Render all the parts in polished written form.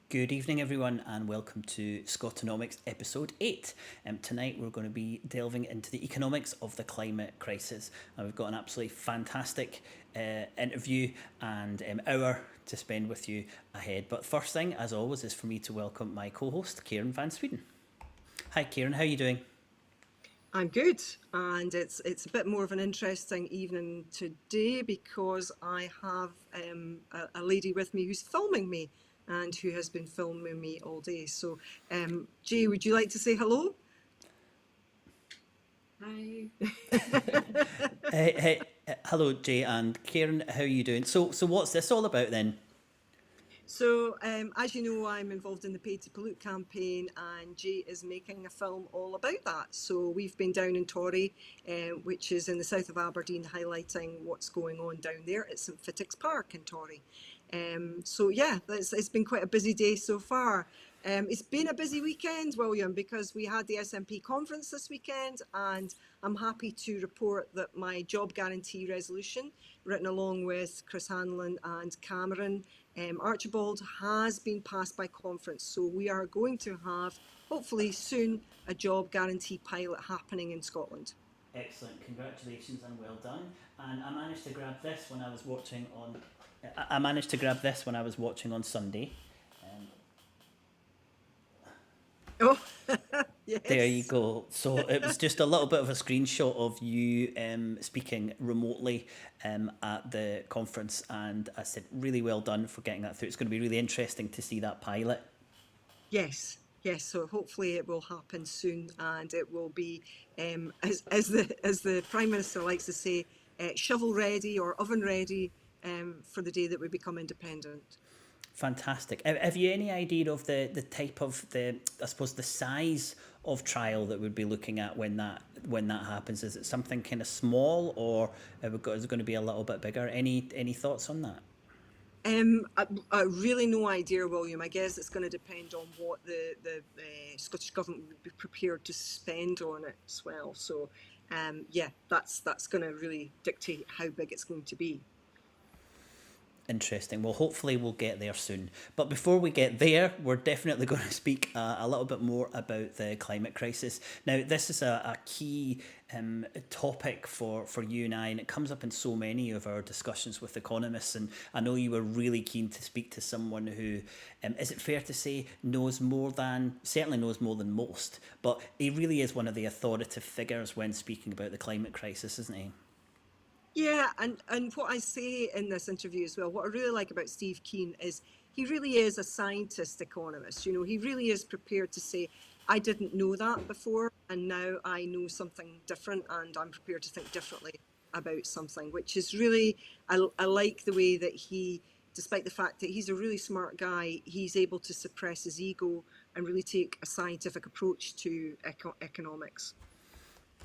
Good evening, everyone, and welcome to SCOTONOMICS Episode 8. Tonight we're going to be delving into the economics of the climate crisis. And we've got an absolutely fantastic interview and hour to spend with you ahead. But first thing, as always, is for me to welcome my co-host, Kairin van Sweeden. Hi, Kairin, how are you doing? I'm good, and it's a bit more of an interesting evening today because I have a lady with me who's filming me and who has been filming me all day. So, Jay, would you like to say hello? Hi. Hey, hello, Jay and Kairin, how are you doing? So what's this all about then? So, as you know, I'm involved in the Pay to Pollute campaign, and Jay is making a film all about that. So we've been down in Torry, which is in the south of Aberdeen, highlighting what's going on down there at St Fittick's Park in Torry. So yeah, it's been quite a busy day so far. It's been a busy weekend, William, because we had the SNP conference this weekend, and I'm happy to report that my job guarantee resolution, written along with Chris Hanlon and Cameron Archibald, has been passed by conference. So we are going to have, hopefully soon, a job guarantee pilot happening in Scotland. Excellent, congratulations and well done. And I managed to grab this when I was watching on Sunday. Oh, yes. There you go. So it was just a little bit of a screenshot of you speaking remotely at the conference, and I said, really well done for getting that through. It's going to be really interesting to see that pilot. Yes. So hopefully it will happen soon, and it will be, as the Prime Minister likes to say, shovel ready or oven ready for the day that we become independent. Fantastic. Have you any idea of the type of the size of trial that we'd be looking at when that happens? Is it something kind of small, or is it going to be a little bit bigger? Any thoughts on that? I really no idea, William. I guess it's going to depend on what the Scottish Government would be prepared to spend on it as well. So, yeah, that's going to really dictate how big it's going to be. Interesting. Well, hopefully we'll get there soon. But before we get there, we're definitely going to speak a little bit more about the climate crisis. Now, this is a key topic for you and I, and it comes up in so many of our discussions with economists. And I know you were really keen to speak to someone who, is it fair to say, certainly knows more than most, but he really is one of the authoritative figures when speaking about the climate crisis, isn't he? Yeah, and what I say in this interview as well, what I really like about Steve Keen is he really is a scientist economist. You know, he really is prepared to say, I didn't know that before, and now I know something different, and I'm prepared to think differently about something, which is really, I like the way that he, despite the fact that he's a really smart guy, he's able to suppress his ego and really take a scientific approach to economics.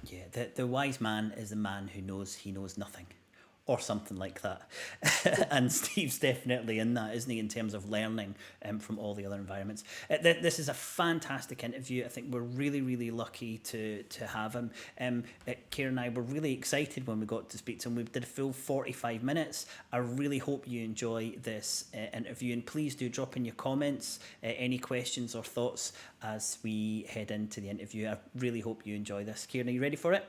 Yeah, the wise man is the man who knows he knows nothing, or something like that. And Steve's definitely in that, isn't he, in terms of learning from all the other environments. This is a fantastic interview. I think we're really, really lucky to have him. Kairin and I were really excited when we got to speak to him. We did a full 45 minutes. I really hope you enjoy this interview, and please do drop in your comments, any questions or thoughts as we head into the interview. I really hope you enjoy this. Kairin, are you ready for it?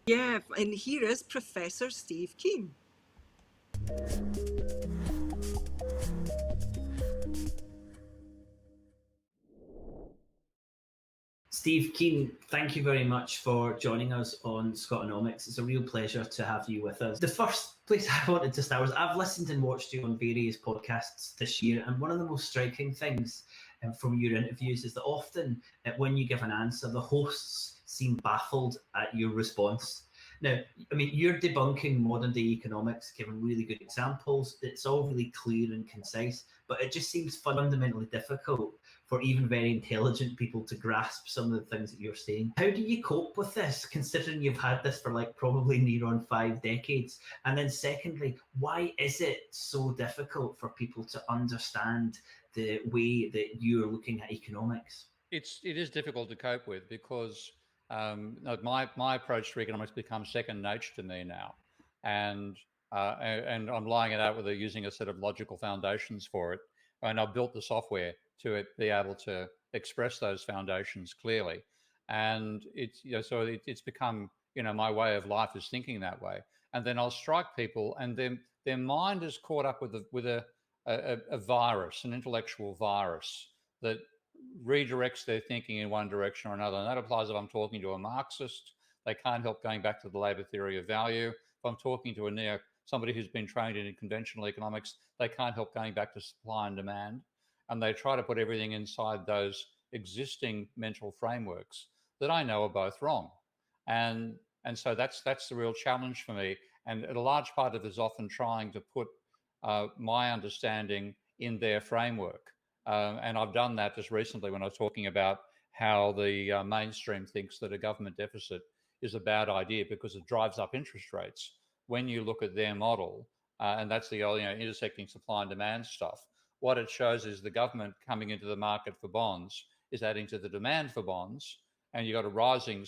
Yeah, and here is Professor Steve Keen. Steve Keen, thank you very much for joining us on SCOTONOMICS. It's a real pleasure to have you with us. The first place I wanted to start was I've listened and watched you on various podcasts this year, and one of the most striking things from your interviews is that often when you give an answer, the hosts seem baffled at your response. Now, I mean, you're debunking modern day economics, giving really good examples. It's all really clear and concise, but it just seems fundamentally difficult for even very intelligent people to grasp some of the things that you're saying. How do you cope with this, considering you've had this for like probably near on 5 decades? And then secondly, why is it so difficult for people to understand the way that you are looking at economics? It is difficult to cope with because my approach to economics becomes second nature to me now, and I'm lying it out with using a set of logical foundations for it, and I've built the software to be able to express those foundations clearly, and it's become my way of life is thinking that way, and then I'll strike people, and then their mind is caught up with a virus, an intellectual virus that redirects their thinking in one direction or another. And that applies if I'm talking to a Marxist, they can't help going back to the labor theory of value. If I'm talking to somebody who's been trained in conventional economics, they can't help going back to supply and demand. And they try to put everything inside those existing mental frameworks that I know are both wrong. And so that's the real challenge for me. And a large part of it is often trying to put my understanding in their framework. And I've done that just recently when I was talking about how the mainstream thinks that a government deficit is a bad idea because it drives up interest rates. When you look at their model, and that's the intersecting supply and demand stuff, what it shows is the government coming into the market for bonds is adding to the demand for bonds, and you've got a rising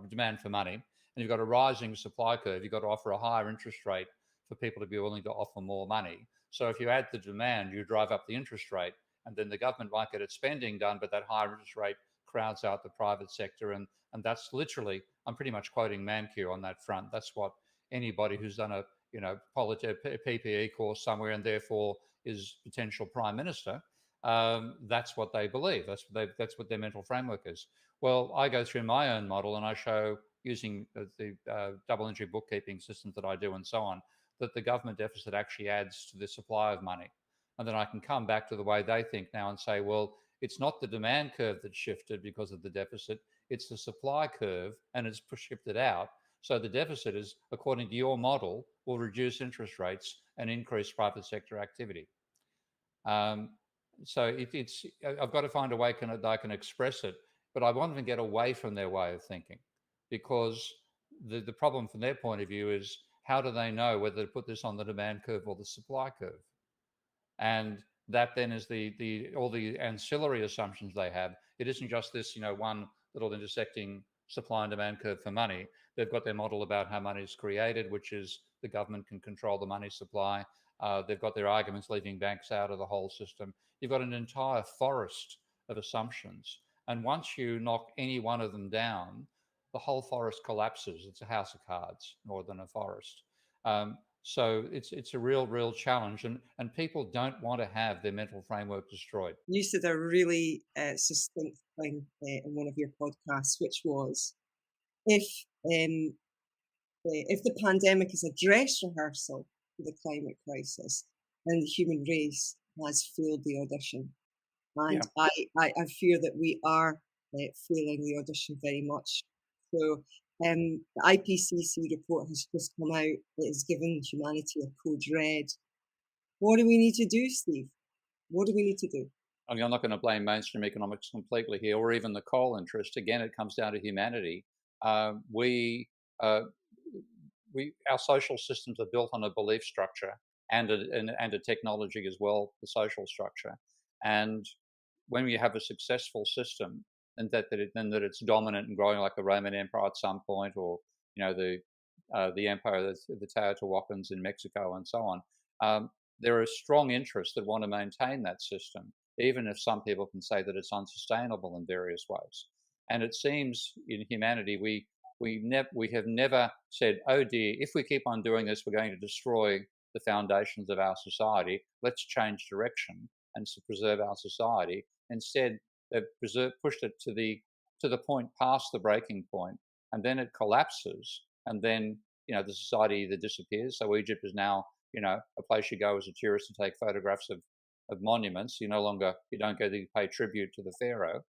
demand for money, and you've got a rising supply curve. You've got to offer a higher interest rate for people to be willing to offer more money. So if you add the demand, you drive up the interest rate, and then the government might get its spending done, but that higher interest rate crowds out the private sector. And that's literally, I'm pretty much quoting Mankiw on that front. That's what anybody who's done a PPE course somewhere and therefore is potential prime minister, that's what they believe. That's what their mental framework is. Well, I go through my own model and I show, using the double entry bookkeeping systems that I do and so on, that the government deficit actually adds to the supply of money. And then I can come back to the way they think now and say, well, it's not the demand curve that shifted because of the deficit, it's the supply curve, and it's shifted out. So the deficit is, according to your model, will reduce interest rates and increase private sector activity. So I've got to find a way that I can express it, but I want them to get away from their way of thinking, because the problem from their point of view is, how do they know whether to put this on the demand curve or the supply curve? And that then is all the ancillary assumptions they have. It isn't just this, one little intersecting supply and demand curve for money. They've got their model about how money is created, which is the government can control the money supply. They've got their arguments leaving banks out of the whole system. You've got an entire forest of assumptions. And once you knock any one of them down, the whole forest collapses. It's a house of cards more than a forest. So it's a real challenge, and people don't want to have their mental framework destroyed. You said a really succinct thing in one of your podcasts, which was, if the pandemic is a dress rehearsal for the climate crisis, then the human race has failed the audition. And yeah. I fear that we are failing the audition very much. So the IPCC report has just come out. It has given humanity a code red. What do we need to do, Steve? What do we need to do? I mean, I'm not going to blame mainstream economics completely here, or even the coal interest. Again, it comes down to humanity. Our social systems are built on a belief structure and a technology as well, the social structure. And when you have a successful system, and that it's dominant and growing like the Roman Empire at some point, or the empire, the Teotihuacans in Mexico and so on, there are strong interests that want to maintain that system, even if some people can say that it's unsustainable in various ways. And it seems in humanity we have never said, oh dear, if we keep on doing this, we're going to destroy the foundations of our society. Let's change direction and to preserve our society. Instead, they've pushed it to the point past the breaking point, and then it collapses, and then the society either disappears. So Egypt is now a place you go as a tourist to take photographs of monuments. You don't go to pay tribute to the pharaoh,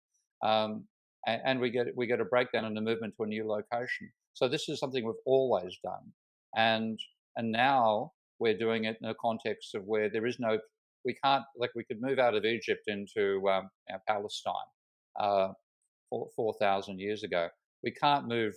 and we get a breakdown and a movement to a new location. So this is something we've always done, and now we're doing it in a context of where there is no. We can't, we could move out of Egypt into Palestine 4,000 years ago. We can't move,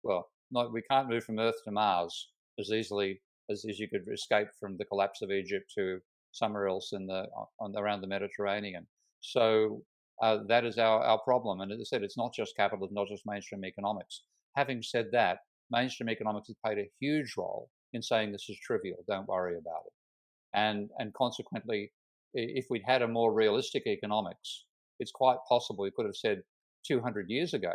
we can't move from Earth to Mars as easily as you could escape from the collapse of Egypt to somewhere else around the Mediterranean. So that is our problem. And as I said, it's not just capitalism, not just mainstream economics. Having said that, mainstream economics has played a huge role in saying this is trivial, don't worry about it. And consequently, if we'd had a more realistic economics, it's quite possible we could have said 200 years ago,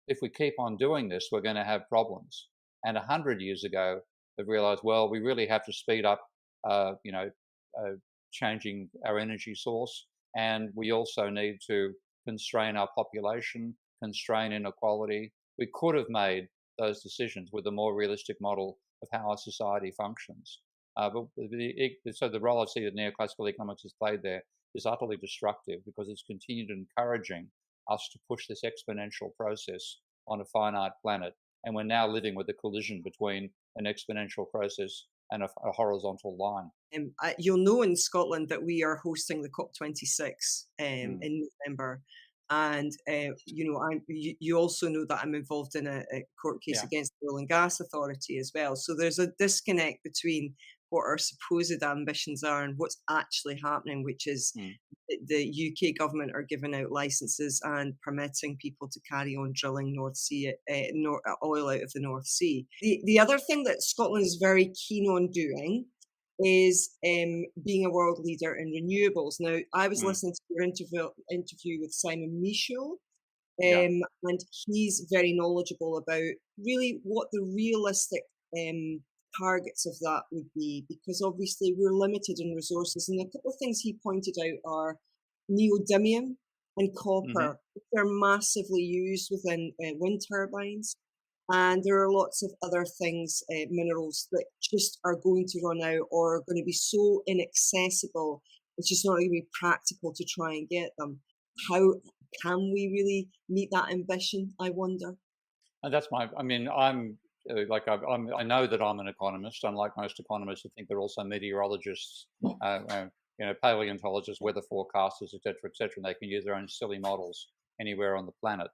if we keep on doing this, we're going to have problems. And 100 years ago, they've realized, well, we really have to speed up, changing our energy source. And we also need to constrain our population, constrain inequality. We could have made those decisions with a more realistic model of how our society functions. So the role I see that neoclassical economics has played there is utterly destructive, because it's continued encouraging us to push this exponential process on a finite planet. And we're now living with a collision between an exponential process and a horizontal line. You'll know in Scotland that we are hosting the COP26 in November. And, you also know that I'm involved in a court case against the Oil and Gas Authority as well. So there's a disconnect between what our supposed ambitions are and what's actually happening, which is the UK government are giving out licenses and permitting people to carry on drilling oil out of the North Sea. The other thing that Scotland is very keen on doing is being a world leader in renewables. Now, I was listening to your interview with Simon Michaud, and he's very knowledgeable about really what the realistic targets of that would be, because obviously we're limited in resources. And a couple of things he pointed out are neodymium and copper, which are massively used within wind turbines. And there are lots of other things, minerals that just are going to run out or are going to be so inaccessible, it's just not going to be practical to try and get them. How can we really meet that ambition, I wonder? And that's I know that I'm an economist, unlike most economists who think they're also meteorologists, paleontologists, weather forecasters, etc., and they can use their own silly models anywhere on the planet.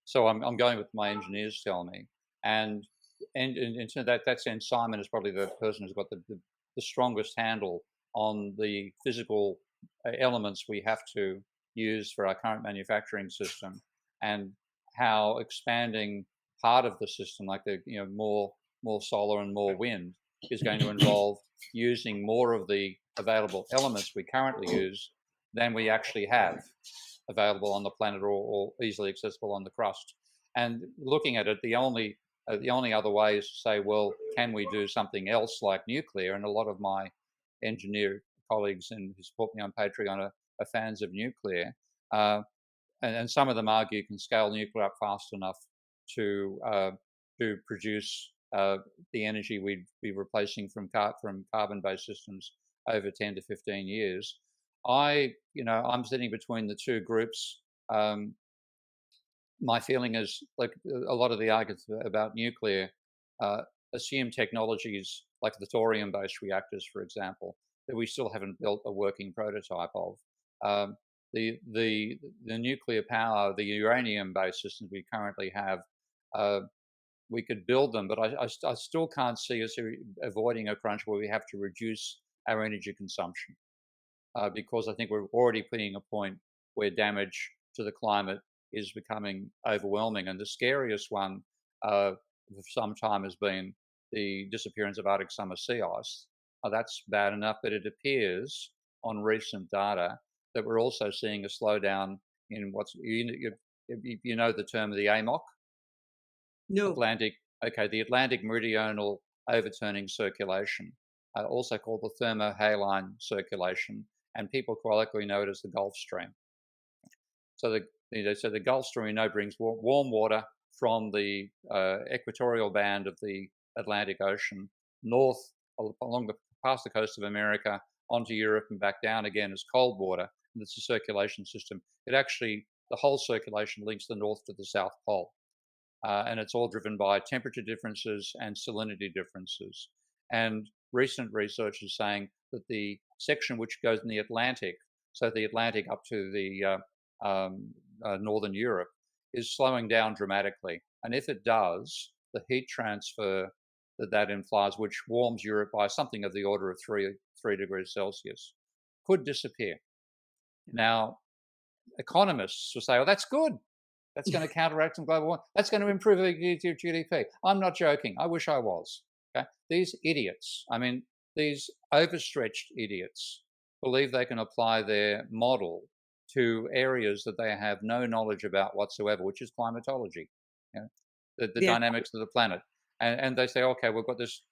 So I'm going with my engineers tell me, and in that sense, Simon is probably the person who's got the strongest handle on the physical elements we have to use for our current manufacturing system, and how expanding part of the system, like more solar and more wind, is going to involve using more of the available elements we currently use than we actually have available on the planet or easily accessible on the crust. And looking at it, the only other way is to say, well, can we do something else like nuclear? And a lot of my engineer colleagues who support me on Patreon are fans of nuclear, and some of them argue you can scale nuclear up fast enough to produce the energy we'd be replacing from carbon-based systems over 10 to 15 years. I'm sitting between the two groups. My feeling is, like a lot of the arguments about nuclear assume technologies like the thorium-based reactors, for example, that we still haven't built a working prototype of. The nuclear power, the uranium-based systems we currently have, we could build them, but I still can't see us avoiding a crunch where we have to reduce our energy consumption, because I think we're already putting a point where damage to the climate is becoming overwhelming. And the scariest one for some time has been the disappearance of Arctic summer sea ice. That's bad enough, but it appears on recent data that we're also seeing a slowdown in the term of the AMOC? No. The Atlantic Meridional Overturning Circulation, also called the thermohaline circulation, and people colloquially know it as the Gulf Stream. So the Gulf Stream brings warm water from the equatorial band of the Atlantic Ocean north past the coast of America onto Europe and back down again as cold water. And it's a circulation system. The whole circulation links the north to the South Pole. And it's all driven by temperature differences and salinity differences. And recent research is saying that the section which goes in the Atlantic, so the Atlantic up to the northern Europe, is slowing down dramatically. And if it does, the heat transfer that implies, which warms Europe by something of the order of 3 degrees Celsius, could disappear. Now, economists will say, "Oh, that's good. That's going to counteract some global warming. That's going to improve GDP." I'm not joking. I wish I was. Okay? These idiots, these overstretched idiots, believe they can apply their model to areas that they have no knowledge about whatsoever, which is climatology, the dynamics of the planet. And they say, okay, we've got this.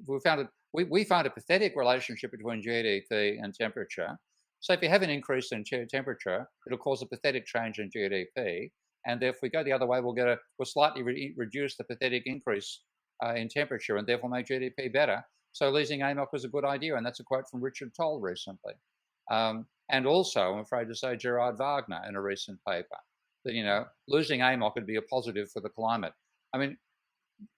We found a pathetic relationship between GDP and temperature. So if you have an increase in temperature, it'll cause a pathetic change in GDP. And if we go the other way, we'll slightly reduce the pathetic increase in temperature and therefore make GDP better. So losing AMOC was a good idea. And that's a quote from Richard Toll recently. And also, I'm afraid to say, Gerard Wagner in a recent paper, that, losing AMOC would be a positive for the climate.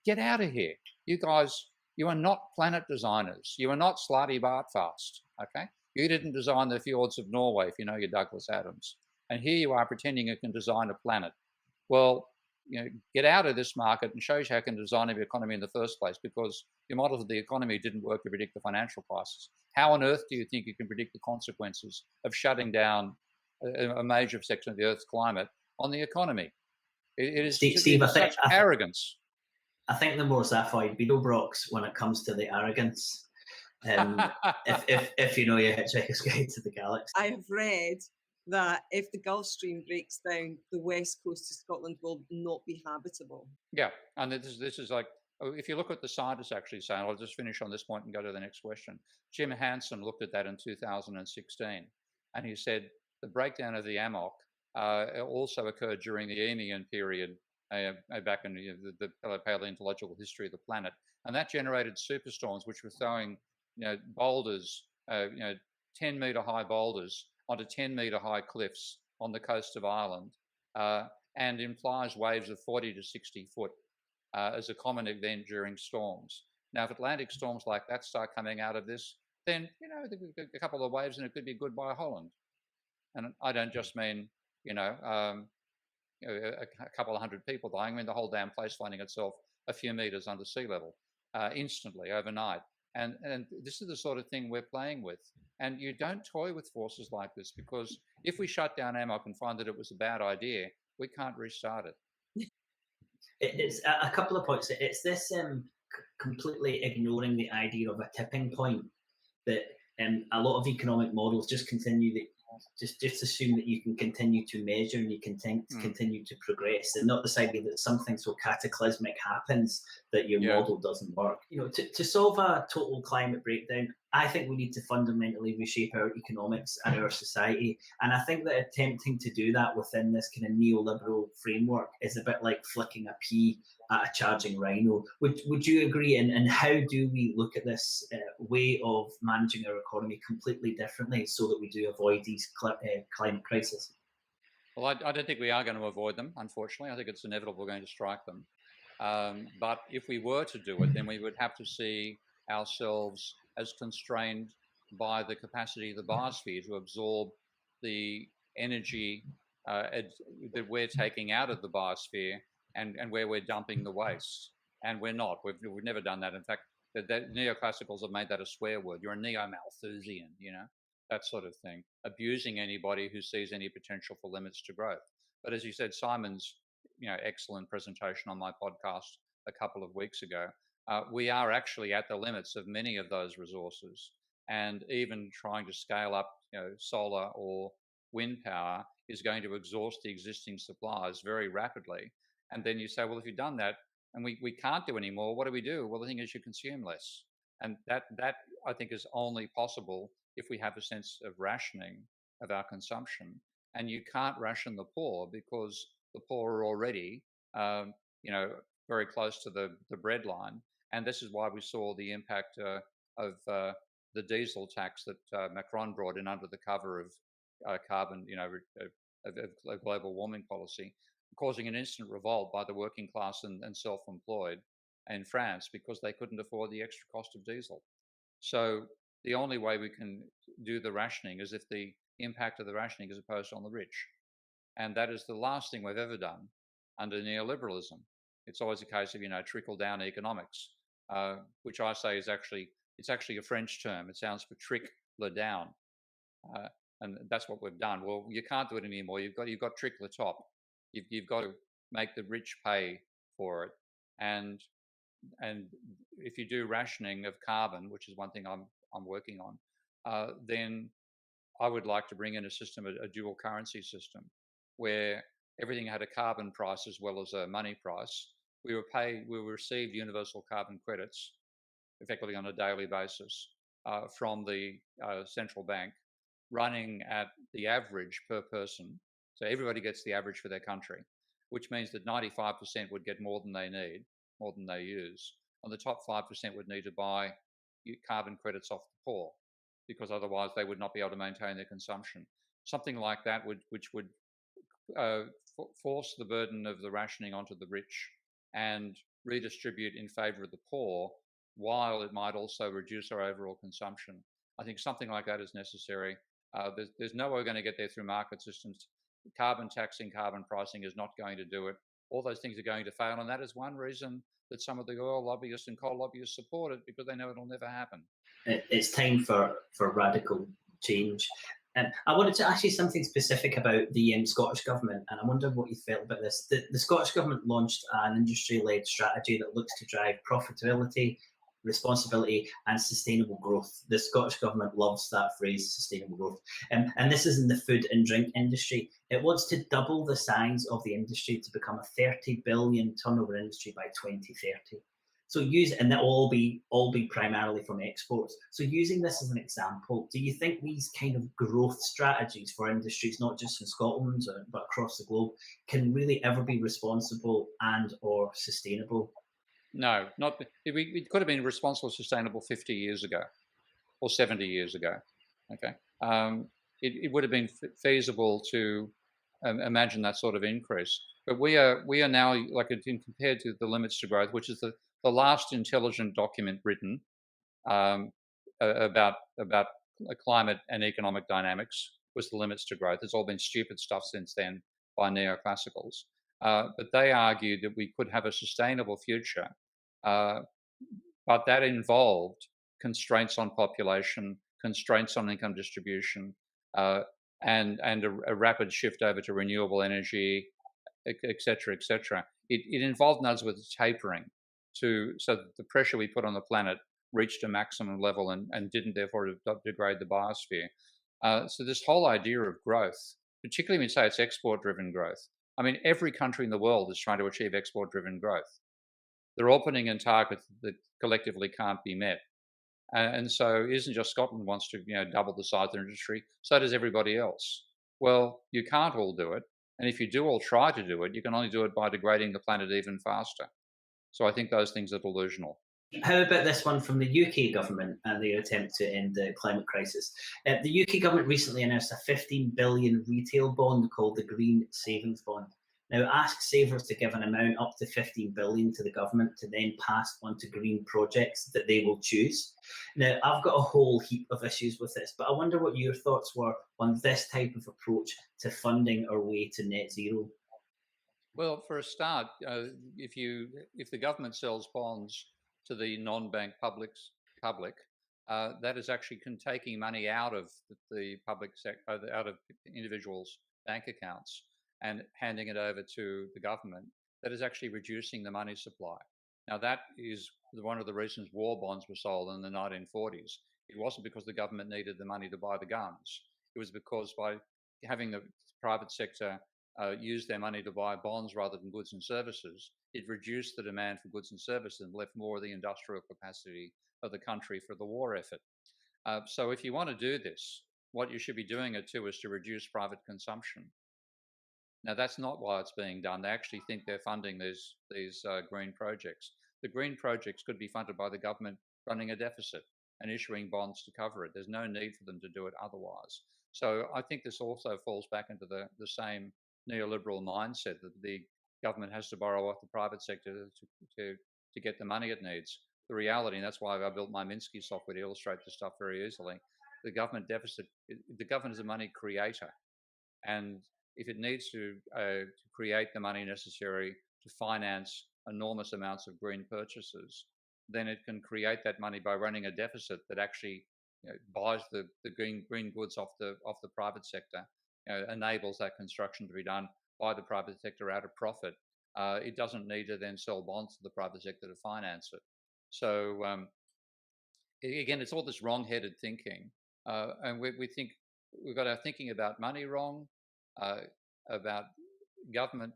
Get out of here. You guys, you are not planet designers. You are not Slarty Bartfast, okay? You didn't design the fjords of Norway, if you know your Douglas Adams. And here you are pretending you can design a planet. Well, get out of this market and show you how you can design an economy in the first place, because your model of the economy didn't work to predict the financial crisis. How on earth do you think you can predict the consequences of shutting down a major section of the Earth's climate on the economy? It is Steve, such arrogance. I think the more Zaphoid Beetlebrox when it comes to the arrogance. If you know your Hitchhiker's Guide to the Galaxy. I have read that if the Gulf Stream breaks down, the west coast of Scotland will not be habitable. Yeah, and this is like, if you look at the scientists actually saying, I'll just finish on this point and go to the next question. Jim Hansen looked at that in 2016, and he said the breakdown of the AMOC also occurred during the Eemian period back in the paleontological history of the planet, and that generated superstorms which were throwing boulders, 10-meter high boulders onto 10-meter high cliffs on the coast of Ireland, and implies waves of 40 to 60 foot as a common event during storms. Now, if Atlantic storms like that start coming out of this, then a couple of waves and it could be goodbye Holland. And I don't just mean a couple of hundred people dying. I mean the whole damn place finding itself a few meters under sea level instantly overnight. And this is the sort of thing we're playing with. And you don't toy with forces like this, because if we shut down AMOC and find that it was a bad idea, we can't restart it. It's a couple of points. It's this completely ignoring the idea of a tipping point that a lot of economic models just continue that. Just assume that you can continue to measure and you can continue to progress, and not this idea that something so cataclysmic happens that your model doesn't work. To solve a total climate breakdown, I think we need to fundamentally reshape our economics and our society. And I think that attempting to do that within this kind of neoliberal framework is a bit like flicking a pea at a charging rhino. Would you agree? And how do we look at this way of managing our economy completely differently so that we do avoid these climate crises? Well, I don't think we are going to avoid them, unfortunately. I think it's inevitable we're going to strike them. But if we were to do it, then we would have to see ourselves as constrained by the capacity of the biosphere to absorb the energy that we're taking out of the biosphere and where we're dumping the waste. And we're not. We've never done that. In fact, the neoclassicals have made that a swear word. You're a neo-Malthusian, that sort of thing, abusing anybody who sees any potential for limits to growth. But as you said, Simon's excellent presentation on my podcast a couple of weeks ago, we are actually at the limits of many of those resources, and even trying to scale up solar or wind power is going to exhaust the existing supplies very rapidly. And then you say, well, if you've done that and we can't do any more, what do we do? Well, the thing is you consume less. And that I think is only possible if we have a sense of rationing of our consumption. And you can't ration the poor, because the poor are already, very close to the breadline. And this is why we saw the impact of the diesel tax that Macron brought in under the cover of carbon, of global warming policy, causing an instant revolt by the working class and self-employed in France, because they couldn't afford the extra cost of diesel. So the only way we can do the rationing is if the impact of the rationing is imposed on the rich. And that is the last thing we've ever done under neoliberalism. It's always a case of, trickle-down economics. which I say is it's actually a French term. It sounds for trickle-down, and that's what we've done. Well, you can't do it anymore. You've got trickle-top. You've got to make the rich pay for it, and if you do rationing of carbon, which is one thing I'm working on, then I would like to bring in a system, a dual currency system, where everything had a carbon price as well as a money price. We will receive universal carbon credits effectively on a daily basis from the central bank, running at the average per person. So everybody gets the average for their country, which means that 95% would get more than they need, more than they use. And the top 5% would need to buy carbon credits off the poor, because otherwise they would not be able to maintain their consumption. Something like that which would force the burden of the rationing onto the rich and redistribute in favour of the poor, while it might also reduce our overall consumption. I think something like that is necessary. There's no way we're going to get there through market systems. Carbon taxing, carbon pricing is not going to do it. All those things are going to fail, and that is one reason that some of the oil lobbyists and coal lobbyists support it, because they know it'll never happen. It's time for radical change. I wanted to ask you something specific about the Scottish Government, and I wondered what you felt about this. The Scottish Government launched an industry-led strategy that looks to drive profitability, responsibility and sustainable growth. The Scottish Government loves that phrase, sustainable growth. And this is in the food and drink industry. It wants to double the size of the industry to become a 30 billion turnover industry by 2030. So and that will all be primarily from exports. So using this as an example, do you think these kind of growth strategies for industries, not just in Scotland but across the globe, can really ever be responsible and or sustainable? No, not. We could have been responsible, sustainable 50 years ago, or 70 years ago. Okay, it would have been feasible to imagine that sort of increase. But we are now, like, compared to the limits to growth, which is the last intelligent document written about climate and economic dynamics, was the limits to growth. It's all been stupid stuff since then by neoclassicals. But they argued that we could have a sustainable future, but that involved constraints on population, constraints on income distribution, and a rapid shift over to renewable energy, et cetera, et cetera. It involved us with tapering, so that the pressure we put on the planet reached a maximum level and didn't therefore degrade the biosphere. So this whole idea of growth, particularly when you say it's export-driven growth, I mean, every country in the world is trying to achieve export-driven growth. They're all putting in targets that collectively can't be met. And so it isn't just Scotland wants to double the size of the industry, so does everybody else. Well, you can't all do it. And if you do all try to do it, you can only do it by degrading the planet even faster. So I think those things are delusional. How about this one from the UK government and their attempt to end the climate crisis? The UK government recently announced a 15 billion retail bond called the Green Savings Bond. Now, ask savers to give an amount up to 15 billion to the government to then pass on to green projects that they will choose. Now, I've got a whole heap of issues with this, but I wonder what your thoughts were on this type of approach to funding our way to net zero. Well, for a start, if the government sells bonds to the non-bank public, that is actually taking money out of the public sector, out of individuals' bank accounts, and handing it over to the government. That is actually reducing the money supply. Now, that is one of the reasons war bonds were sold in the 1940s. It wasn't because the government needed the money to buy the guns. It was because by having the private sector use their money to buy bonds rather than goods and services, it reduced the demand for goods and services and left more of the industrial capacity of the country for the war effort. So if you want to do this, what you should be doing it to is to reduce private consumption. Now, that's not why it's being done. They actually think they're funding these green projects. The green projects could be funded by the government running a deficit and issuing bonds to cover it. There's no need for them to do it otherwise. So I think this also falls back into the same neoliberal mindset that the government has to borrow off the private sector to get the money it needs. The reality, and that's why I built my Minsky software to illustrate this stuff very easily, the government is a money creator. And if it needs to create the money necessary to finance enormous amounts of green purchases, then it can create that money by running a deficit that actually buys the green goods off the private sector, enables that construction to be done by the private sector out of profit. It doesn't need to then sell bonds to the private sector to finance it. So again, it's all this wrong-headed thinking, and we think we've got our thinking about money wrong, about government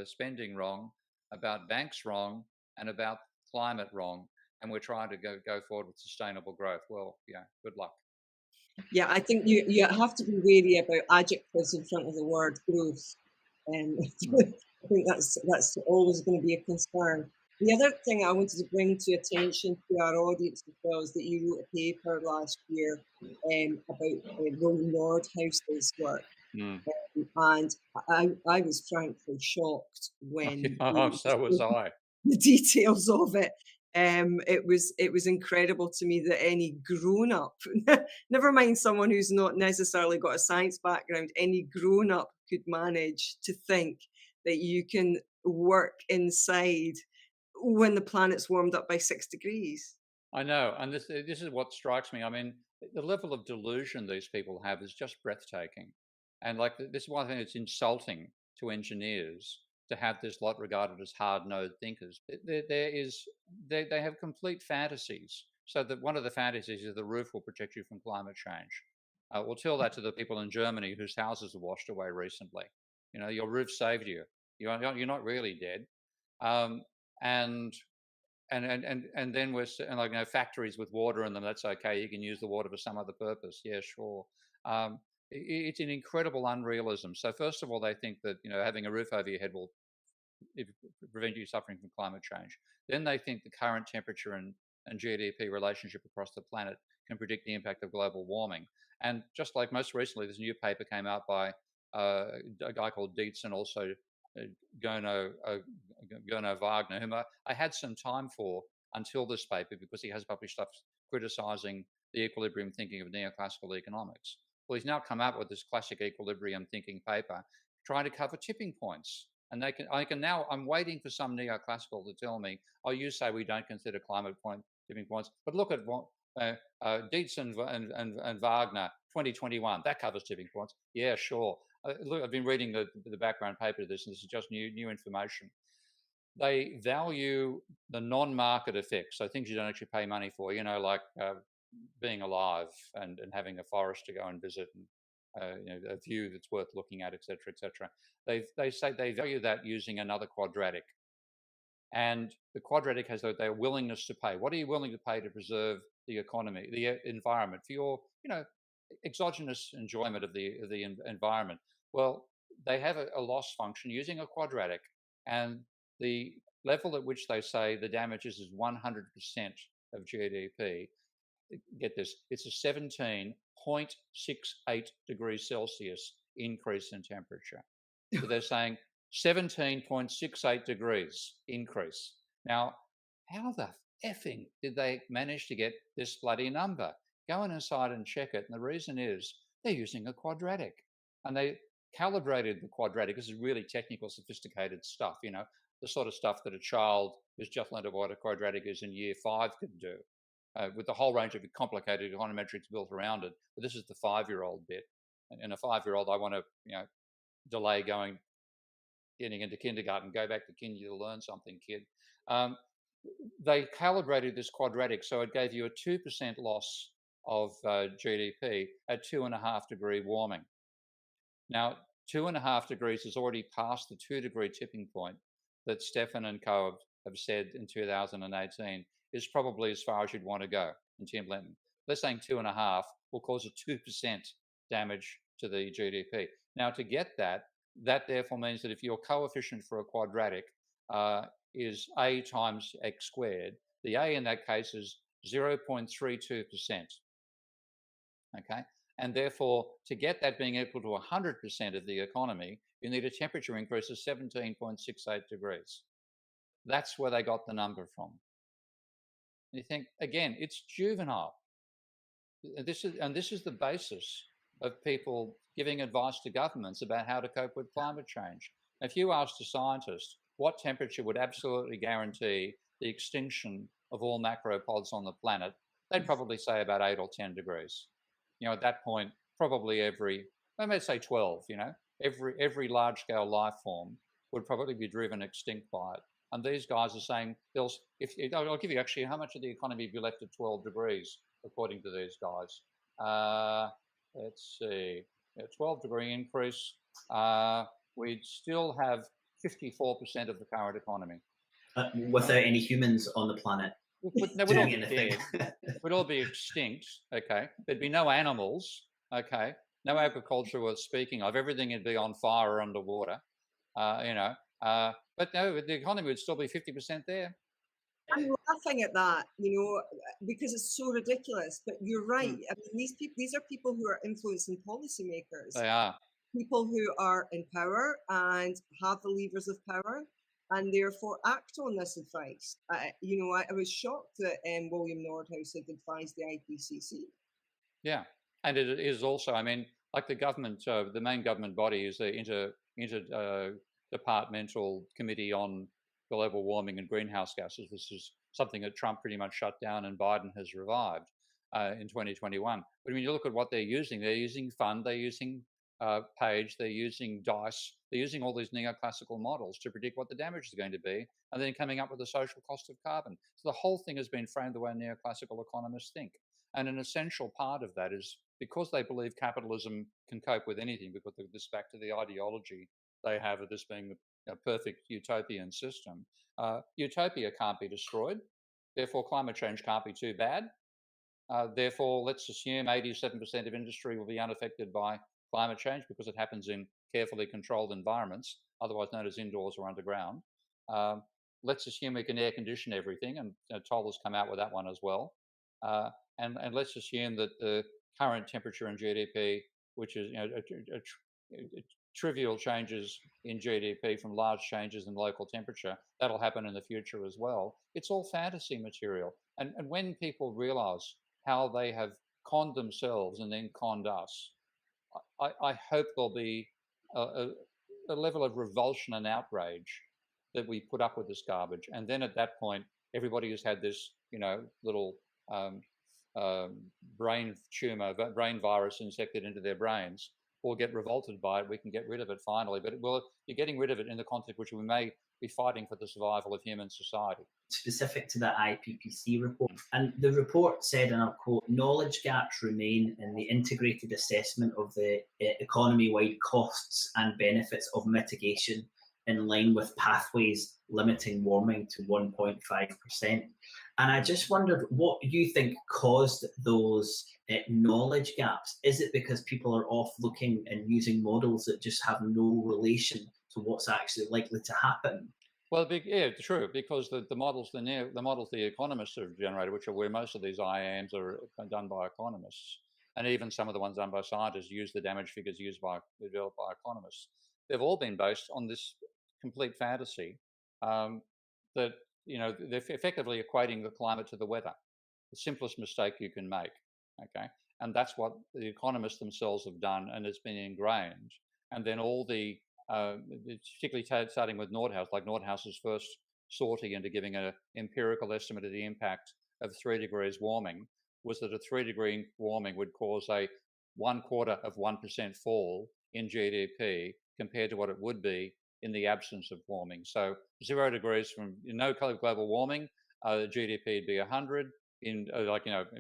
spending wrong, about banks wrong, and about climate wrong, and we're trying to go forward with sustainable growth. Well, good luck. Yeah, I think you have to be wary about adjectives in front of the word growth. I think that's always going to be a concern. The other thing I wanted to bring to attention to our audience as well is that you wrote a paper last year about Roland Nordhaus's work. And I was frankly shocked when so was I. The details of it. It was incredible to me that any grown-up, never mind someone who's not necessarily got a science background, any grown-up could manage to think that you can work inside when the planet's warmed up by 6 degrees. I know, and this is what strikes me. I mean, the level of delusion these people have is just breathtaking. And like, this is one thing that's insulting to engineers, to have this lot regarded as hard-nosed thinkers. They have complete fantasies. So that one of the fantasies is the roof will protect you from climate change. We'll tell that to the people in Germany whose houses were washed away recently. Your roof saved you. You're not really dead. And then we're factories with water in them. That's okay. You can use the water for some other purpose. Yeah, sure. It's an incredible unrealism. So first of all, they think that having a roof over your head will prevent you suffering from climate change. Then they think the current temperature and GDP relationship across the planet can predict the impact of global warming. And just like most recently, this new paper came out by a guy called Dietz and also Gono Wagner, whom I had some time for until this paper, because he has published stuff criticizing the equilibrium thinking of neoclassical economics. Well, he's now come out with this classic equilibrium thinking paper trying to cover tipping points. And I'm waiting for some neoclassical to tell me, oh, you say we don't consider tipping points, but look at what Dietz and Wagner, 2021, that covers tipping points. Yeah, sure. Look, I've been reading the background paper to this, and this is just new information. They value the non-market effects, so things you don't actually pay money for, like being alive and having a forest to go and visit, and a view that's worth looking at, etc., etc. They say they value that using another quadratic, and the quadratic has their willingness to pay. What are you willing to pay to preserve the economy, the environment, for your exogenous enjoyment of the environment? Well, they have a loss function using a quadratic, and the level at which they say the damage is 100% of GDP. Get this, it's a 17.68 degrees Celsius increase in temperature. So they're saying 17.68 degrees increase. Now, how the effing did they manage to get this bloody number? Go inside and check it. And the reason is they're using a quadratic. And they calibrated the quadratic. This is really technical, sophisticated stuff, the sort of stuff that a child who's just learned what a quadratic is in year 5 could do. With the whole range of complicated econometrics built around it. But this is the 5-year-old bit. And a 5-year-old, I want to, delay getting into kindergarten, go back to kinder to learn something, kid. They calibrated this quadratic so it gave you a 2% loss of GDP at 2.5 degree warming. Now, 2.5 degrees is already past the 2 degree tipping point that Stefan and co have said in 2018 is probably as far as you'd want to go in Tim Linton. They're saying 2.5 will cause a 2% damage to the GDP. Now, to get that therefore means that if your coefficient for a quadratic is a times x squared, the a in that case is 0.32%. Okay, and therefore to get that being equal to 100% of the economy, you need a temperature increase of 17.68 degrees. That's where they got the number from. You think, again, it's juvenile. This is the basis of people giving advice to governments about how to cope with climate change. If you asked a scientist what temperature would absolutely guarantee the extinction of all macropods on the planet, they'd probably say about 8 or 10 degrees. At that point, probably I may say 12, every large-scale life form would probably be driven extinct by it. And these guys are saying, I'll give you actually how much of the economy would be left at 12 degrees, according to these guys. Let's see, a 12-degree increase, we'd still have 54% of the current economy. Without any humans on the planet doing anything. We'd all be extinct, okay? There'd be no animals, okay? No agriculture worth speaking of. Everything would be on fire or underwater, but no, the economy would still be 50% there. I'm laughing at that, because it's so ridiculous. But you're right. I mean, these are people who are influencing policymakers. They are. People who are in power and have the levers of power, and therefore act on this advice. I was shocked that William Nordhaus had advised the IPCC. Yeah, and it is also, like the government, the main government body is the interdepartmental committee on global warming and greenhouse gases. This is something that Trump pretty much shut down and Biden has revived in 2021. But when you look at what they're using fund, they're using Page, they're using DICE, they're using all these neoclassical models to predict what the damage is going to be, and then coming up with the social cost of carbon. So the whole thing has been framed the way neoclassical economists think. And an essential part of that is because they believe capitalism can cope with anything, because this back to the ideology they have of this being a perfect utopian system. Utopia can't be destroyed, therefore climate change can't be too bad. Therefore, let's assume 87% of industry will be unaffected by climate change because it happens in carefully controlled environments, otherwise known as indoors or underground. Let's assume we can air condition everything, and Toll has come out with that one as well. And let's assume that the current temperature in GDP, which is trivial changes in GDP from large changes in local temperature, that'll happen in the future as well. It's all fantasy material. And when people realize how they have conned themselves and then conned us, I hope there'll be a level of revulsion and outrage that we put up with this garbage. And then at that point, everybody who's had this, little brain virus injected into their brains will get revolted by it. We can get rid of it finally, but you're getting rid of it in the context which we may be fighting for the survival of human society. Specific to the IPCC report. And the report said, and I'll quote, knowledge gaps remain in the integrated assessment of the economy-wide costs and benefits of mitigation in line with pathways limiting warming to 1.5%. And I just wondered what you think caused those knowledge gaps. Is it because people are off looking and using models that just have no relation to what's actually likely to happen? Well, yeah, true, because the models the economists have generated, which are where most of these IAMs are done by economists, and even some of the ones done by scientists use the damage figures developed by economists. They've all been based on this complete fantasy that they're effectively equating the climate to the weather, the simplest mistake you can make. Okay, and that's what the economists themselves have done, and it's been ingrained. And then all the particularly starting with Nordhaus, like Nordhaus's first sortie into giving an empirical estimate of the impact of 3 degrees warming was that a 3-degree warming would cause a 0.25% fall in GDP compared to what it would be in the absence of warming. So 0 degrees from no global warming, GDP would be 100 in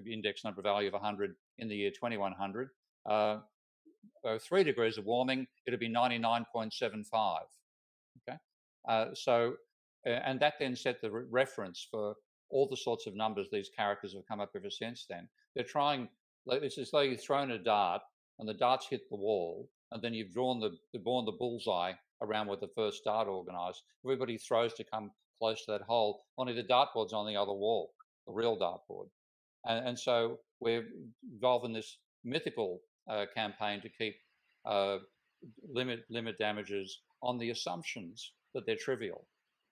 index number value of 100 in the year 2100. 3 degrees of warming, it'd be 99.75. Okay, and that then set the reference for all the sorts of numbers these characters have come up ever since then. They're trying. It's as though you've thrown a dart and the dart's hit the wall, and then you've drawn the bullseye around where the first dart organised. Everybody throws to come close to that hole. Only the dartboard's on the other wall, the real dartboard, and so we're involved in this mythical campaign to keep limit damages on the assumptions that they're trivial,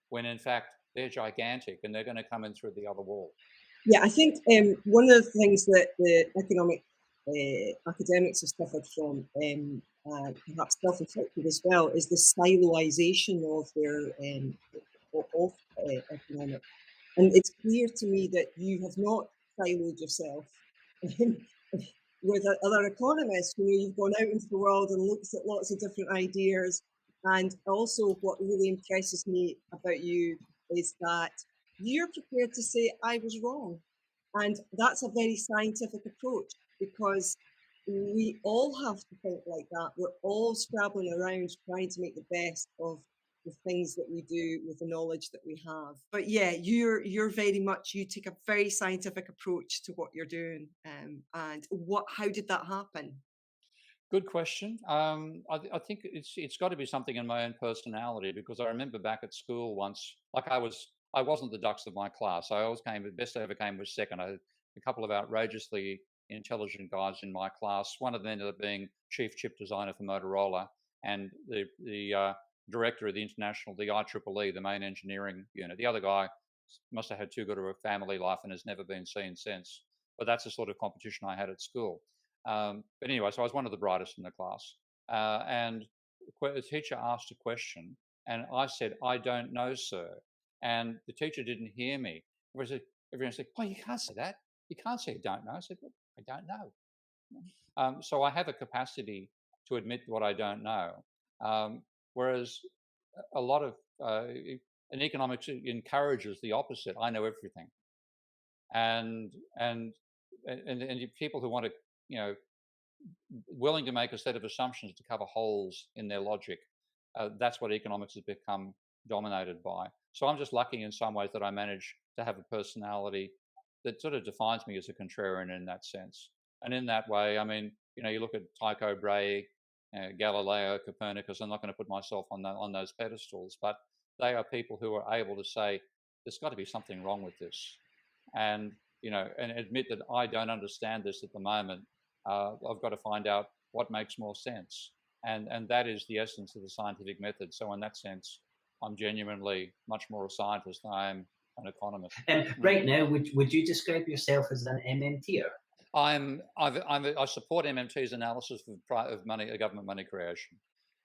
when in fact they're gigantic and they're going to come in through the other wall. Yeah, I think one of the things that the economic academics have suffered from, perhaps self-inflicted as well, is the siloisation of their economic And it's clear to me that you have not siloed yourself with other economists. You've gone out into the world and looked at lots of different ideas. And also what really impresses me about you is that you're prepared to say, I was wrong. And that's a very scientific approach, because we all have to think like that. We're all scrabbling around trying to make the best of the things that we do with the knowledge that we have. But yeah, you're very much, you take a very scientific approach to what you're doing. And how did that happen? Good question. I think it's got to be something in my own personality, because I remember back at school once, like I wasn't the dux of my class. I always came, the best I ever came was second. I had a couple of outrageously intelligent guys in my class. One of them ended up being chief chip designer for Motorola, and the director of the IEEE, the main engineering unit. The other guy must have had too good of a family life and has never been seen since. But that's the sort of competition I had at school. But anyway, so I was one of the brightest in the class. And the teacher asked a question, and I said, I don't know, sir. And the teacher didn't hear me. Everyone said, oh, you can't say that. You can't say you don't know. I said, well, I don't know. So I have a capacity to admit what I don't know. Whereas a lot of, in economics, encourages the opposite. I know everything. And people who want to, willing to make a set of assumptions to cover holes in their logic. That's what economics has become dominated by. So I'm just lucky in some ways that I manage to have a personality that sort of defines me as a contrarian in that sense. And in that way, I mean, you look at Tycho Brahe, Galileo, Copernicus. I'm not going to put myself on those pedestals, but they are people who are able to say, there's got to be something wrong with this. And, and admit that I don't understand this at the moment. I've got to find out what makes more sense. And that is the essence of the scientific method. So in that sense, I'm genuinely much more a scientist than I am an economist. Right now, would you describe yourself as an MMTer? I support MMT's analysis of government money creation,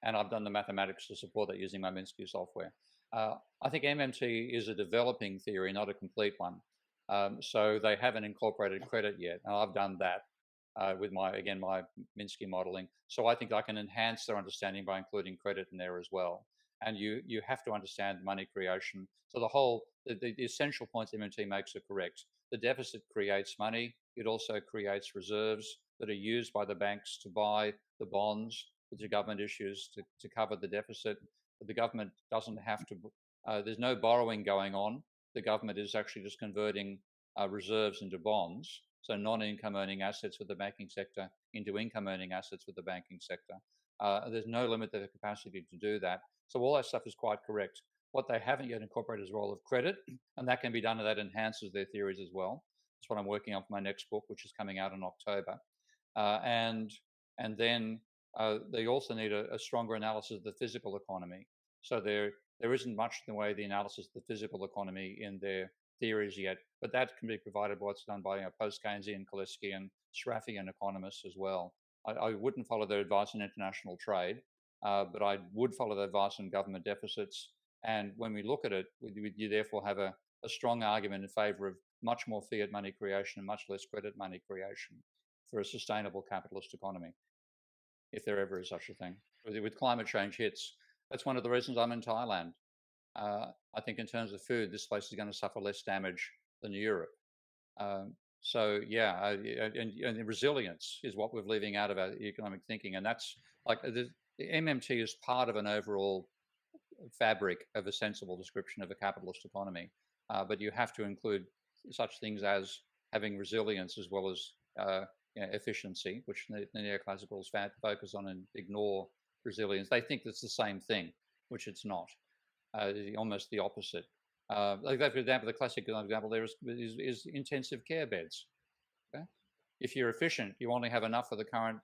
and I've done the mathematics to support that using my Minsky software. I think MMT is a developing theory, not a complete one. So they haven't incorporated credit yet, and I've done that with my Minsky modeling. So I think I can enhance their understanding by including credit in there as well. And you have to understand money creation. So the essential points MMT makes are correct. The deficit creates money. It also creates reserves that are used by the banks to buy the bonds that the government issues to cover the deficit. But the government doesn't have to, there's no borrowing going on. The government is actually just converting reserves into bonds. So non-income earning assets for the banking sector into income earning assets for the banking sector. There's no limit to the capacity to do that. So all that stuff is quite correct. What they haven't yet incorporated is the role of credit, and that can be done, and that enhances their theories as well. That's what I'm working on for my next book, which is coming out in October. And then they also need a stronger analysis of the physical economy. So there isn't much in the way of the analysis of the physical economy in their theories yet, but that can be provided by what's done by post-Keynesian, Kaleckian, Sraffian economists as well. I wouldn't follow their advice on international trade, but I would follow their advice on government deficits. And when we look at it, you therefore have a strong argument in favor of much more fiat money creation and much less credit money creation for a sustainable capitalist economy, if there ever is such a thing. With climate change hits, that's one of the reasons I'm in Thailand. I think in terms of food, this place is going to suffer less damage than Europe. So yeah, and resilience is what we're leaving out of our economic thinking, and that's like the MMT is part of an overall fabric of a sensible description of a capitalist economy, but you have to include such things as having resilience as well as efficiency, which the neoclassicals focus on and ignore resilience. They think it's the same thing, which it's not. Almost the opposite. Like that, for example, the classic example there is intensive care beds. Okay? If you're efficient, you only have enough for the current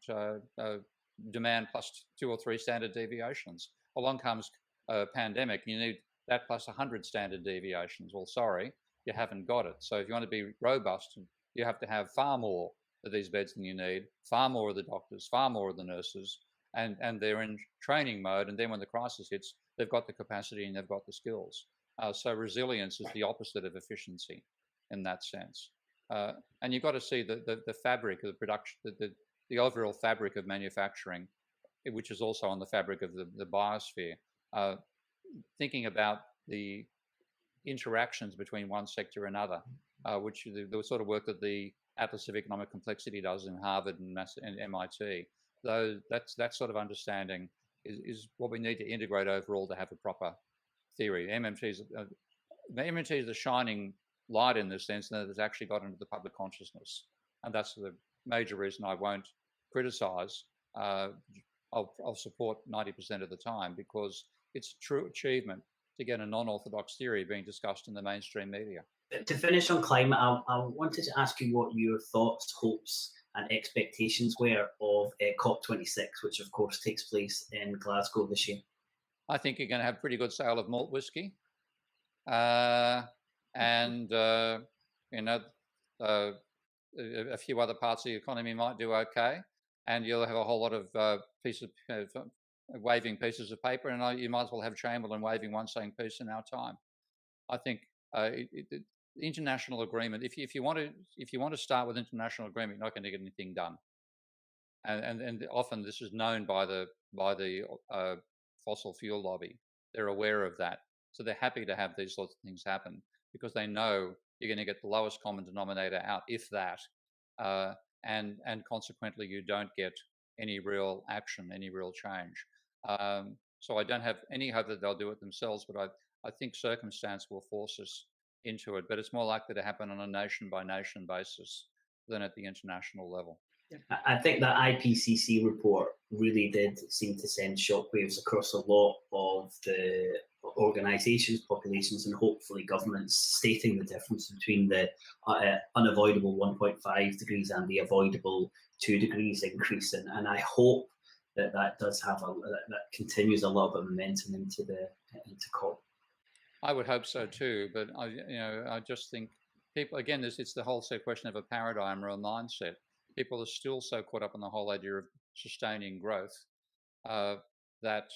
demand plus 2 or 3 standard deviations. Along comes a pandemic, you need that plus 100 standard deviations. Well, sorry, you haven't got it. So if you want to be robust, you have to have far more of these beds than you need, far more of the doctors, far more of the nurses, and they're in training mode. And then when the crisis hits, they've got the capacity and they've got the skills. So resilience is the opposite of efficiency in that sense. And you've got to see the fabric of the production, the overall fabric of manufacturing, which is also on the fabric of the biosphere. Thinking about the interactions between one sector and another, which the sort of work that the Atlas of Economic Complexity does in Harvard and MIT. Though that sort of understanding is what we need to integrate overall to have a proper theory. MMT is the shining light in this sense, that it's actually got into the public consciousness, and that's the major reason I won't criticise. I'll support 90% of the time, because it's a true achievement to get a non-orthodox theory being discussed in the mainstream media. To finish on climate, I wanted to ask you what your thoughts, hopes and expectations were of COP26, which of course takes place in Glasgow this year. I think you're going to have pretty good sale of malt whiskey, and a few other parts of the economy might do okay, and you'll have a whole lot of waving pieces of paper, and you might as well have Chamberlain waving one saying peace in our time. I think international agreement. If you want to start with international agreement, you're not going to get anything done. And often this is known by the fossil fuel lobby. They're aware of that, so they're happy to have these sorts of things happen, because they know you're going to get the lowest common denominator out, if that, and consequently you don't get any real action, any real change. So I don't have any hope that they'll do it themselves, but I think circumstance will force us into it. But it's more likely to happen on a nation-by-nation basis than at the international level. I think that IPCC report really did seem to send shockwaves across a lot of the organisations, populations, and hopefully governments, stating the difference between the unavoidable 1.5 degrees and the avoidable 2 degrees increase. And I hope that does have that continues a lot of momentum into COP. I would hope so too, but I just think people, again, it's the whole question of a paradigm or a mindset. People are still so caught up in the whole idea of sustaining growth that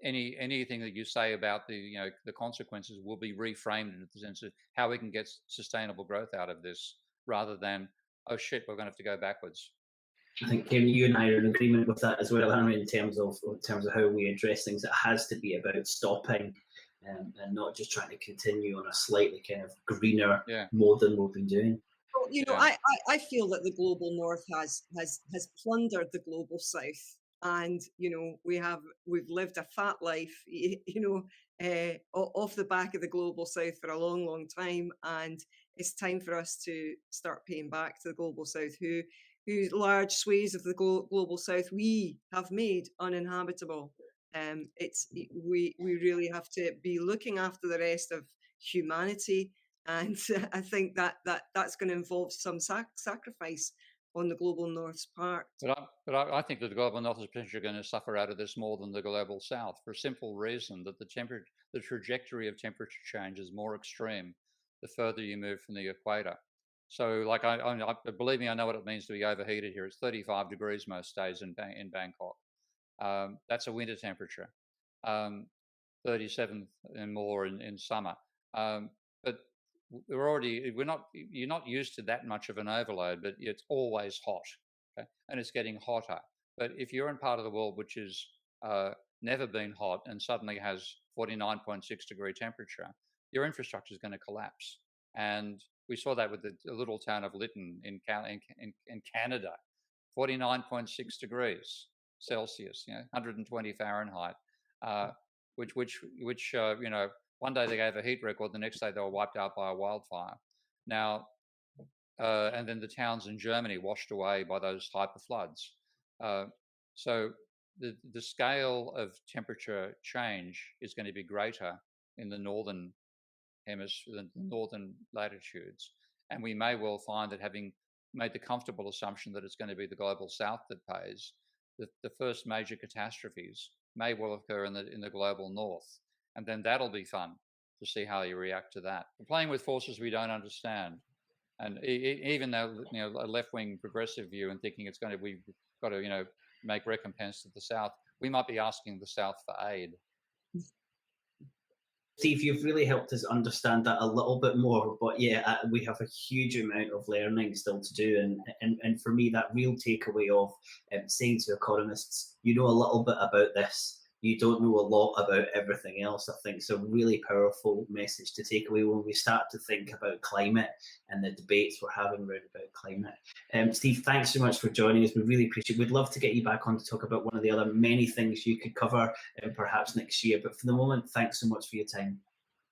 anything that you say about the consequences will be reframed in the sense of how we can get sustainable growth out of this, rather than, oh shit, we're going to have to go backwards. I think, Kairin, you and I are in agreement with that as well, in terms of how we address things. It has to be about stopping and not just trying to continue on a slightly kind of greener mode than we've been doing. Well, I feel that the global north has plundered the global south, and we've lived a fat life, off the back of the global south for a long time, and it's time for us to start paying back to the global south, whose large swathes of the global south we have made uninhabitable. We really have to be looking after the rest of humanity. And I think that's going to involve some sacrifice on the global north's part. But I think that the global north is potentially going to suffer out of this more than the global south, for a simple reason that the trajectory of temperature change is more extreme the further you move from the equator. So, like, believe me, I know what it means to be overheated here. It's 35 degrees most days in Bangkok. That's a winter temperature. 37 and more in summer. But you're not used to that much of an overload, but it's always hot, okay? And it's getting hotter. But if you're in part of the world which is never been hot and suddenly has 49.6 degree temperature, your infrastructure is going to collapse. And we saw that with the little town of Lytton in Canada, 49.6 degrees Celsius, 120 Fahrenheit, which one day they gave a heat record, the next day they were wiped out by a wildfire. Now, and then the towns in Germany washed away by those hyper floods. So the scale of temperature change is going to be greater in the northern hemisphere, the northern latitudes. And we may well find that, having made the comfortable assumption that it's going to be the global south that pays, the first major catastrophes may well occur in the global north. And then that'll be fun to see how you react to that. We're playing with forces we don't understand. And even though, a left-wing progressive view and thinking we've got to, make recompense to the South, we might be asking the South for aid. Steve, you've really helped us understand that a little bit more. But yeah, we have a huge amount of learning still to do. And for me, that real takeaway of saying to economists, you know a little bit about this, you don't know a lot about everything else, I think is a really powerful message to take away when we start to think about climate and the debates we're having around about climate. Steve, thanks so much for joining us. We really appreciate it. We'd love to get you back on to talk about one of the other many things you could cover perhaps next year. But for the moment, thanks so much for your time.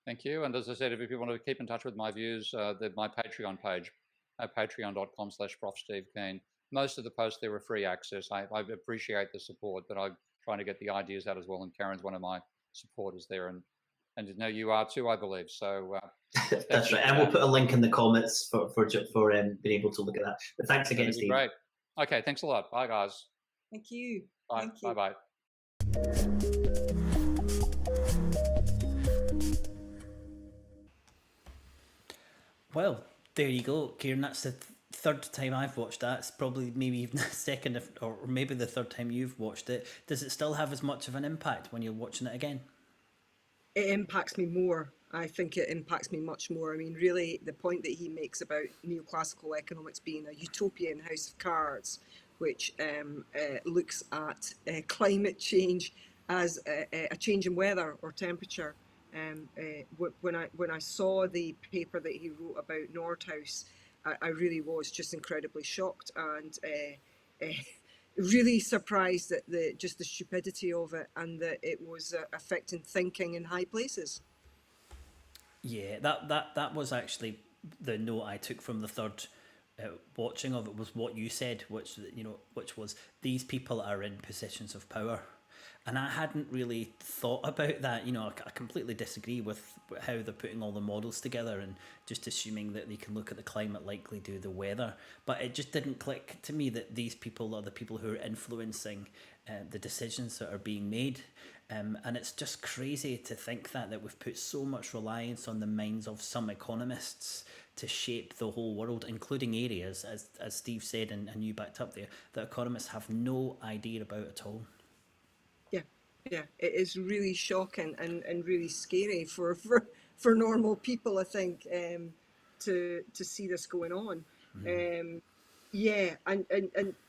Thank you. And as I said, if you want to keep in touch with my views, my Patreon page, patreon.com/ProfSteveKeen. Most of the posts there are free access. I appreciate the support, but I'm trying to get the ideas out as well. And Kairin's one of my supporters there. And you are too, I believe. So that's right. And we'll put a link in the comments for being able to look at that. But thanks again, Steve. Great. Okay, thanks a lot. Bye, guys. Thank you. Bye. Thank you. Bye-bye. Well, there you go, Kairin. That's the third time I've watched that. It's probably maybe even the second, or maybe the third time you've watched it. Does it still have as much of an impact when you're watching it again? It impacts me more. I think it impacts me much more. I mean, really, the point that he makes about neoclassical economics being a utopian house of cards, which looks at climate change as a change in weather or temperature. When I saw the paper that he wrote about Nordhaus, I really was just incredibly shocked and really surprised at the stupidity of it, and that it was affecting thinking in high places. Yeah, that was actually the note I took from the third watching of it, was what you said, which was these people are in positions of power. And I hadn't really thought about that. I completely disagree with how they're putting all the models together and just assuming that they can look at the climate like they do the weather. But it just didn't click to me that these people are the people who are influencing the decisions that are being made. And it's just crazy to think that we've put so much reliance on the minds of some economists to shape the whole world, including areas, as Steve said and you backed up there, that economists have no idea about at all. Yeah, it is really shocking and really scary for normal people, I think, to see this going on. And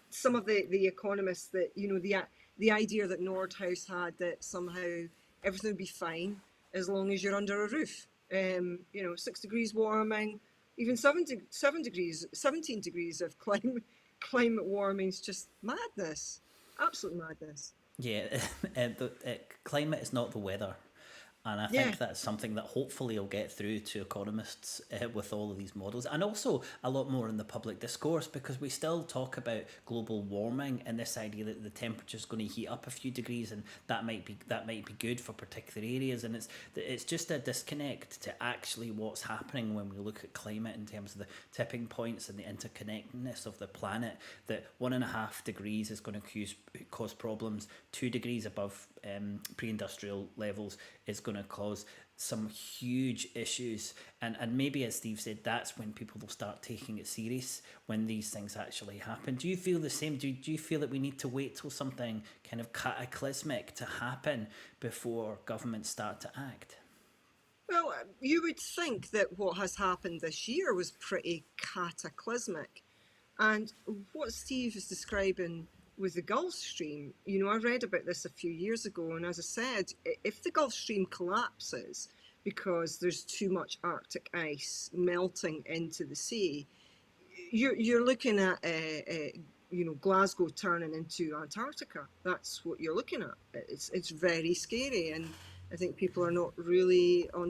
some of the economists that, the idea that Nordhaus had that somehow everything would be fine as long as you're under a roof. 6 degrees warming, even 17 degrees of climate warming is just madness, absolute madness. Yeah, climate is not the weather. And I think that's something that hopefully will get through to economists with all of these models, and also a lot more in the public discourse, because we still talk about global warming and this idea that the temperature is going to heat up a few degrees, and that might be good for particular areas. And it's just a disconnect to actually what's happening when we look at climate in terms of the tipping points and the interconnectedness of the planet. That 1.5 degrees is going to cause problems. 2 degrees above pre-industrial levels is going to cause some huge issues, and maybe, as Steve said, that's when people will start taking it serious, when these things actually happen. Do you feel the same? Do you feel that we need to wait till something kind of cataclysmic to happen before governments start to act? Well, you would think that what has happened this year was pretty cataclysmic, and what Steve is describing with the Gulf Stream, I read about this a few years ago, and as I said, if the Gulf Stream collapses because there's too much Arctic ice melting into the sea, you're looking at Glasgow turning into Antarctica. That's what you're looking at. It's very scary, and I think people are not really on